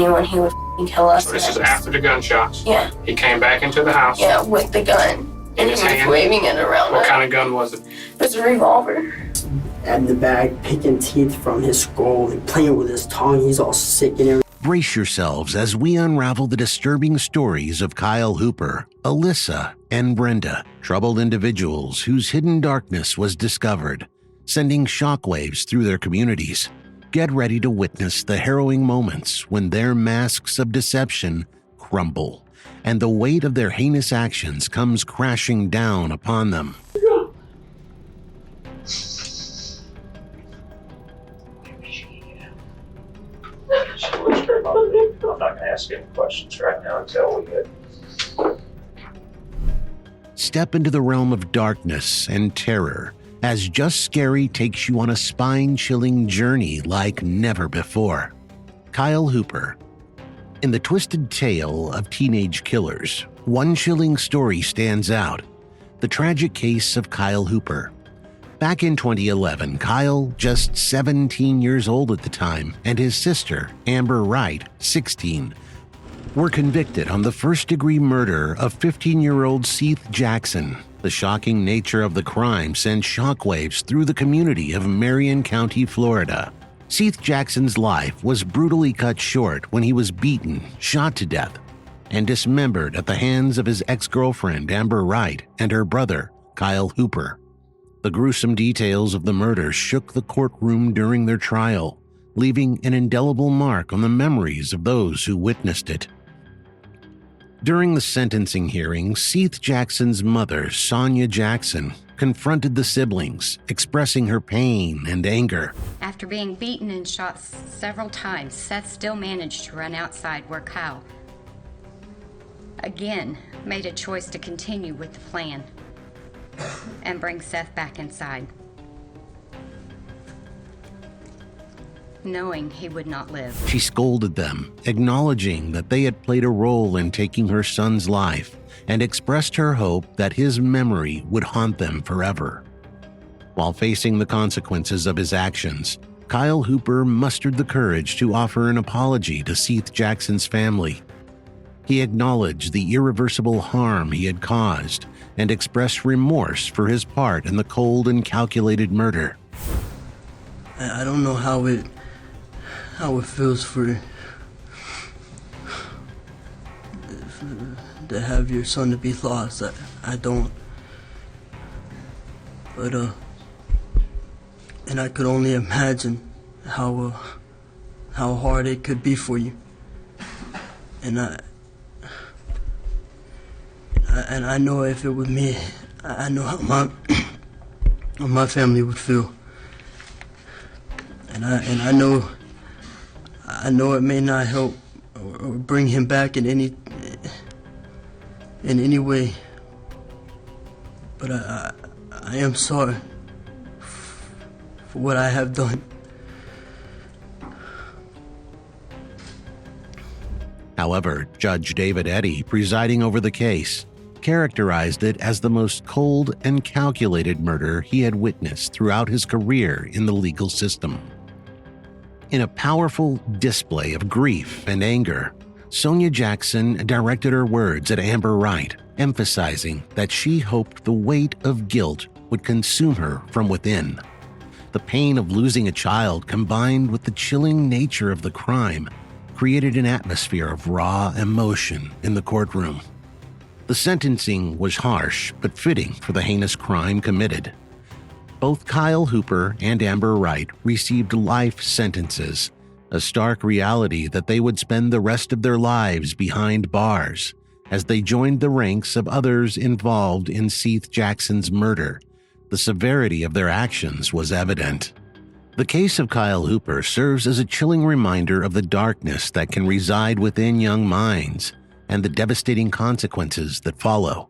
then when he would kill us. So this is after the gunshots? Yeah. He came back into the house? Yeah, with the gun. In his hand? He was waving it around. What kind of gun was it? It was a revolver. At the bag, picking teeth from his skull and playing with his tongue. He's all sick and everything. Brace yourselves as we unravel the disturbing stories of Kyle Hooper, Alyssa, and Brenda, troubled individuals whose hidden darkness was discovered, sending shockwaves through their communities. Get ready to witness the harrowing moments when their masks of deception crumble, and the weight of their heinous actions comes crashing down upon them. I'm not going to ask any questions right now until we get. Step into the realm of darkness and terror as Just Scary takes you on a spine-chilling journey like never before. Kyle Hooper. In the twisted tale of teenage killers, one chilling story stands out: the tragic case of Kyle Hooper. Back in 2011, Kyle, just 17 years old at the time, and his sister, Amber Wright, 16, were convicted on the first-degree murder of 15-year-old Seth Jackson. The shocking nature of the crime sent shockwaves through the community of Marion County, Florida. Seth Jackson's life was brutally cut short when he was beaten, shot to death, and dismembered at the hands of his ex-girlfriend, Amber Wright, and her brother, Kyle Hooper. The gruesome details of the murder shook the courtroom during their trial, leaving an indelible mark on the memories of those who witnessed it. During the sentencing hearing, Seth Jackson's mother, Sonia Jackson, confronted the siblings, expressing her pain and anger. After being beaten and shot several times, Seth still managed to run outside where Kyle, again, made a choice to continue with the plan and bring Seth back inside, knowing he would not live. She scolded them, acknowledging that they had played a role in taking her son's life, and expressed her hope that his memory would haunt them forever. While facing the consequences of his actions, Kyle Hooper mustered the courage to offer an apology to Seth Jackson's family. He acknowledged the irreversible harm he had caused and expressed remorse for his part in the cold and calculated murder. I don't know how it feels to have your son to be lost. I don't. But and I could only imagine how hard it could be for you. And I know if it was me, I know how my family would feel. And I know it may not help or bring him back in any way. But I am sorry for what I have done. However, Judge David Eddy, presiding over the case, characterized it as the most cold and calculated murder he had witnessed throughout his career in the legal system. In a powerful display of grief and anger, Sonia Jackson directed her words at Amber Wright, emphasizing that she hoped the weight of guilt would consume her from within. The pain of losing a child, combined with the chilling nature of the crime, created an atmosphere of raw emotion in the courtroom. The sentencing was harsh but fitting for the heinous crime committed. Both Kyle Hooper and Amber Wright received life sentences, a stark reality that they would spend the rest of their lives behind bars as they joined the ranks of others involved in Seth Jackson's murder. The severity of their actions was evident. The case of Kyle Hooper serves as a chilling reminder of the darkness that can reside within young minds and the devastating consequences that follow.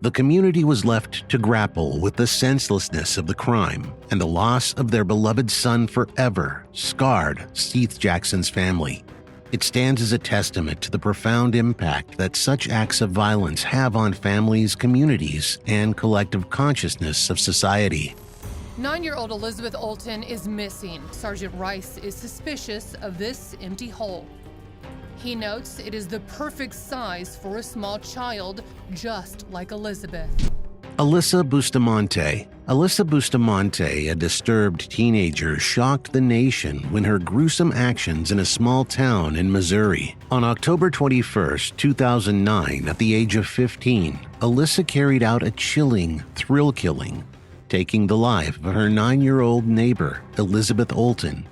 The community was left to grapple with the senselessness of the crime, and the loss of their beloved son forever scarred Seth Jackson's family. It stands as a testament to the profound impact that such acts of violence have on families, communities, and collective consciousness of society. 9-year-old Elizabeth Olton is missing. Sergeant Rice is suspicious of this empty hole. He notes it is the perfect size for a small child, just like Elizabeth. Alyssa Bustamante. Alyssa Bustamante, a disturbed teenager, shocked the nation when her gruesome actions in a small town in Missouri. On October 21, 2009, at the age of 15, Alyssa carried out a chilling thrill killing, taking the life of her 9-year-old neighbor, Elizabeth Olton.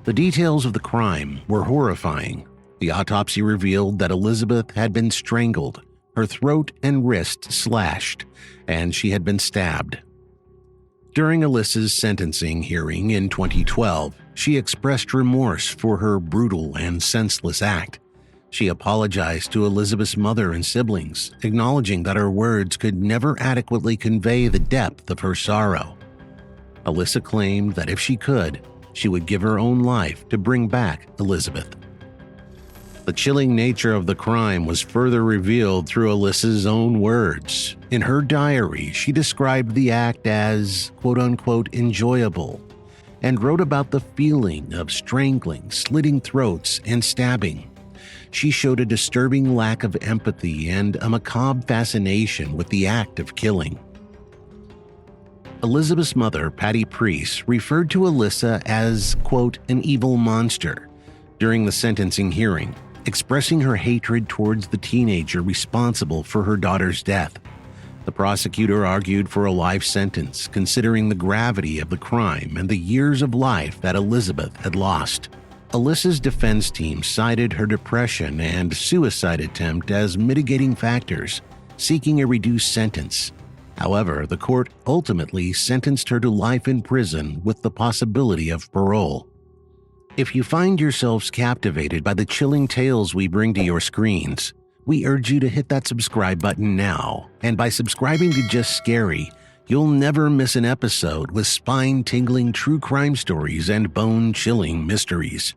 The details of the crime were horrifying. The autopsy revealed that Elizabeth had been strangled, her throat and wrist slashed, and she had been stabbed. During Alyssa's sentencing hearing in 2012, she expressed remorse for her brutal and senseless act. She apologized to Elizabeth's mother and siblings, acknowledging that her words could never adequately convey the depth of her sorrow. Alyssa claimed that if she could, she would give her own life to bring back Elizabeth. The chilling nature of the crime was further revealed through Alyssa's own words. In her diary, she described the act as quote-unquote enjoyable and wrote about the feeling of strangling, slitting throats, and stabbing. She showed a disturbing lack of empathy and a macabre fascination with the act of killing. Elizabeth's mother, Patty Priest, referred to Alyssa as, quote, an evil monster during the sentencing hearing, expressing her hatred towards the teenager responsible for her daughter's death. The prosecutor argued for a life sentence, considering the gravity of the crime and the years of life that Elizabeth had lost. Alyssa's defense team cited her depression and suicide attempt as mitigating factors, seeking a reduced sentence. However, the court ultimately sentenced her to life in prison with the possibility of parole. If you find yourselves captivated by the chilling tales we bring to your screens, we urge you to hit that subscribe button now. And by subscribing to Just Scary, you'll never miss an episode with spine-tingling true crime stories and bone-chilling mysteries.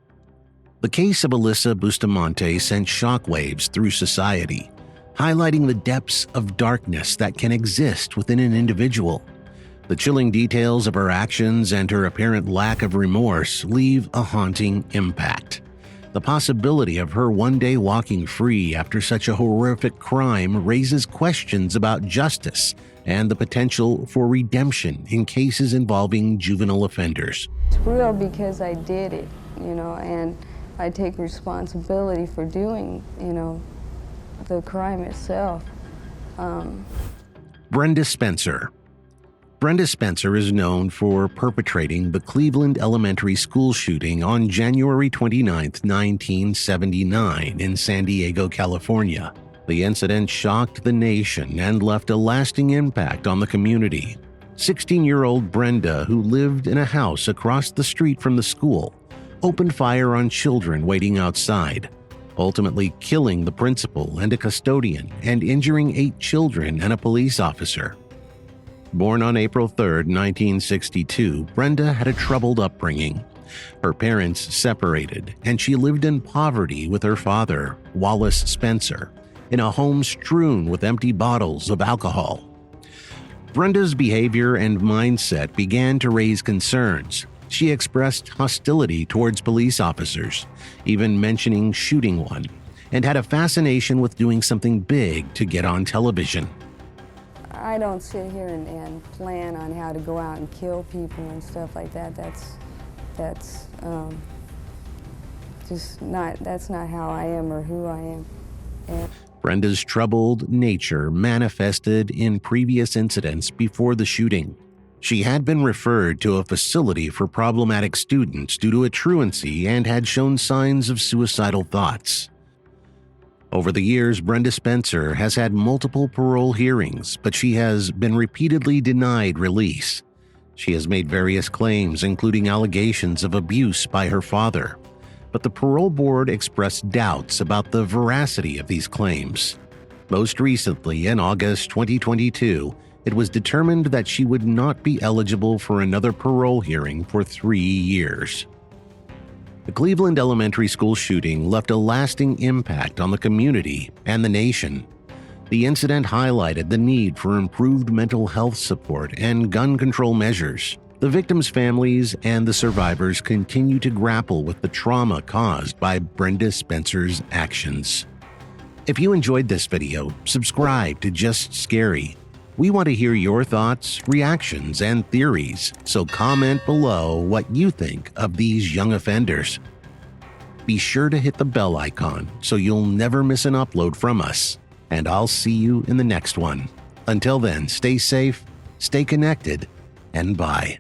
The case of Alyssa Bustamante sent shockwaves through society, highlighting the depths of darkness that can exist within an individual. The chilling details of her actions and her apparent lack of remorse leave a haunting impact. The possibility of her one day walking free after such a horrific crime raises questions about justice and the potential for redemption in cases involving juvenile offenders. It's real because I did it, and I take responsibility for doing, the crime itself. Brenda Spencer. Brenda Spencer is known for perpetrating the Cleveland Elementary School shooting on January 29, 1979 in San Diego, California. The incident shocked the nation and left a lasting impact on the community. 16-year-old Brenda, who lived in a house across the street from the school, opened fire on children waiting outside, ultimately killing the principal and a custodian and injuring 8 children and a police officer. Born on April 3, 1962, Brenda had a troubled upbringing. Her parents separated, and she lived in poverty with her father, Wallace Spencer, in a home strewn with empty bottles of alcohol. Brenda's behavior and mindset began to raise concerns. She expressed hostility towards police officers, even mentioning shooting one, and had a fascination with doing something big to get on television. I don't sit here and plan on how to go out and kill people and stuff like that. That's not how I am or who I am. And Brenda's troubled nature manifested in previous incidents before the shooting. She had been referred to a facility for problematic students due to a truancy and had shown signs of suicidal thoughts. Over the years, Brenda Spencer has had multiple parole hearings, but she has been repeatedly denied release. She has made various claims, including allegations of abuse by her father, but the parole board expressed doubts about the veracity of these claims. Most recently, in August 2022, it was determined that she would not be eligible for another parole hearing for 3 years. The Cleveland Elementary School shooting left a lasting impact on the community and the nation. The incident highlighted the need for improved mental health support and gun control measures. The victims' families and the survivors continue to grapple with the trauma caused by Brenda Spencer's actions. If you enjoyed this video, subscribe to Just Scary. We want to hear your thoughts, reactions, and theories, so comment below what you think of these young offenders. Be sure to hit the bell icon so you'll never miss an upload from us, and I'll see you in the next one. Until then, stay safe, stay connected, and bye.